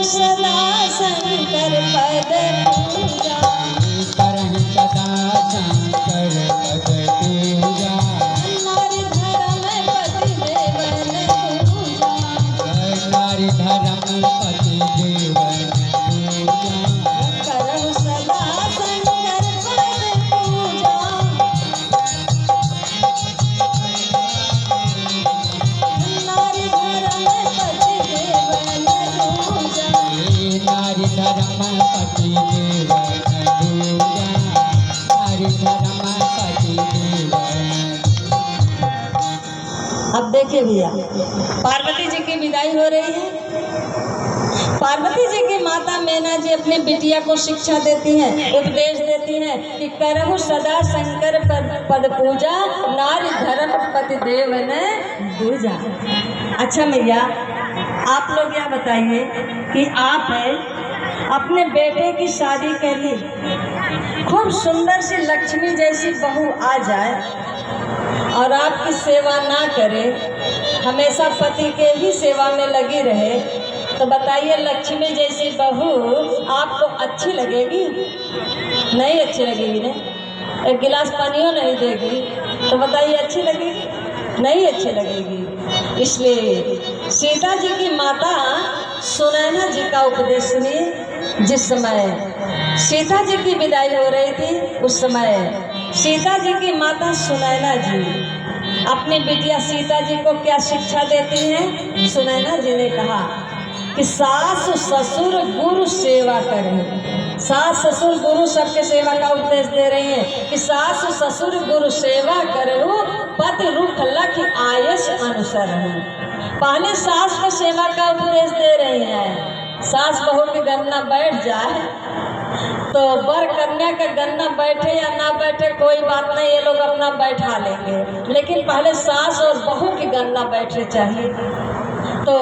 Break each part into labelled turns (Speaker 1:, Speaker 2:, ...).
Speaker 1: सदा शंकर पद पूजा,
Speaker 2: करहि सदा शंकर पद पूजा।
Speaker 1: नारी धर्म पति देवन पूजा,
Speaker 2: नारी धर्म पति देवन पूजा।
Speaker 1: करहु सदा शंकर पद पूजा, नारी धर्म पति देवन पूजा,
Speaker 2: नारी धर्म पति देवन पूजा। नारी धर्म पति देवन।
Speaker 1: अब देखिए भैया, पार्वती जी की विदाई हो रही है। पार्वती जी की माता मैना जी अपनी बिटिया को शिक्षा देती हैं, उपदेश देती हैं कि करहु सदा शंकर पद पूजा, नारी धर्म पति देवन दूजा। अच्छा मैया, आप लोग यह बताइए कि आप अपने बेटे की शादी करिए, खूब सुंदर सी लक्ष्मी जैसी बहू आ जाए और आपकी सेवा ना करे, हमेशा पति के ही सेवा में लगी रहे, तो बताइए लक्ष्मी जैसी बहू आपको अच्छी लगेगी? नहीं अच्छी लगेगी ना। एक गिलास पानियों नहीं देगी तो बताइए अच्छी लगेगी? नहीं अच्छी लगेगी। इसलिए सीता जी की माता सुनैना जी का उपदेश सुनिए। जिस समय सीता जी की विदाई हो रही थी, उस समय सीता जी की माता सुनैना जी अपनी बिटिया सीता जी को क्या शिक्षा देती हैं? सुनैना जी ने कहा कि सास ससुर गुरु सेवा करें। सास ससुर गुरु सबके सेवा का उपदेश दे रही हैं कि सास ससुर गुरु सेवा करो, पति रुख लख आयस अनुसर हो। पहले सास को सेवा का उपदेश दे रही हैं। सास बहू की गन्ना बैठ जाए तो वर कन्या का गन्ना बैठे या ना बैठे कोई बात नहीं, ये लोग अपना बैठा लेंगे, लेकिन पहले सास और बहू की गन्ना बैठे चाहिए। तो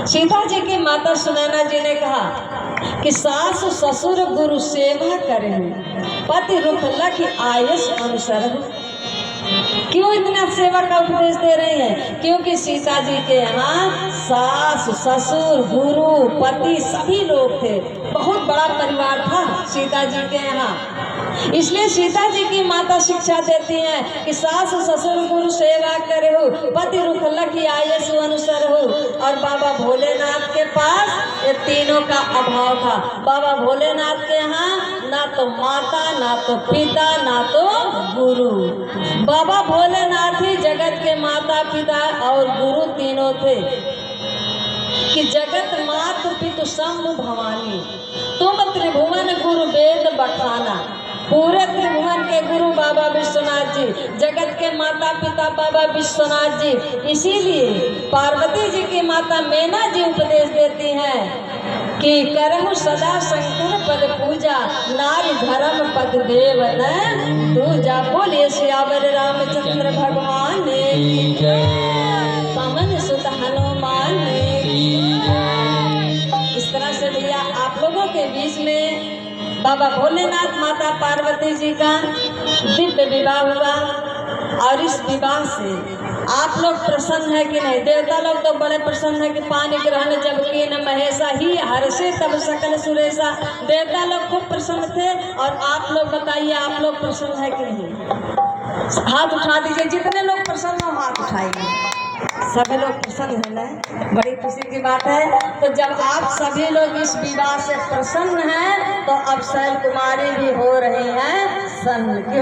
Speaker 1: सीता जी की माता सुनैना जी ने कहा कि सास ससुर गुरु सेवा करें, पति रुख लख आयस अनुसर। क्यों इतना सेवा का उपदेश दे रही हैं? क्योंकि सीता जी के यहाँ सास ससुर गुरु पति सभी लोग थे, बहुत बड़ा परिवार था सीता जी के यहाँ। इसलिए सीता जी की माता शिक्षा देती हैं कि सास ससुर गुरु सेवा करे हो, पति रुख लख आयस अनुसर हो। और बाबा भोलेनाथ के पास ये तीनों का अभाव था। बाबा भोलेनाथ के यहाँ ना तो माता, ना तो पिता, ना तो गुरु। बाबा भोलेनाथ ही जगत के माता पिता और गुरु तीनों थे कि जगत मातु पितु शंभु भवानी, तुम त्रिभुवन गुरु वेद बखाना। पूरे त्रिभुवन के गुरु बाबा विश्वनाथ जी, जगत के माता पिता बाबा विश्वनाथ जी। इसीलिए पार्वती जी की माता मैना जी उपदेश देती हैं कि करहु सदा शंकर पद पूजा, नारी धर्म पद देवन दूजा। बोलिए सियावर रामचंद्र भगवान की जय, पवन सुत हनुमान की जय। इस तरह से भैया आप लोगों के बीच में बाबा भोलेनाथ माता पार्वती जी का दिव्य विवाह हुआ। और इस विवाह से आप लोग प्रसन्न है कि नहीं? देवता लोग तो बड़े प्रसन्न है कि पानी ग्रहण जब की न महेशा ही हर्षे तब सकल सुरेशा। देवता लोग खूब प्रसन्न थे। और आप लोग बताइए, आप लोग प्रसन्न है कि नहीं? हाथ उठा दीजिए, जितने लोग प्रसन्न हो हाथ उठाइए। सभी लोग प्रसन्न है ना, बड़ी खुशी की बात है। तो जब आप सभी लोग इस विवाह से प्रसन्न हैं तो अब शैल कुमारी भी हो रही हैं सन्न।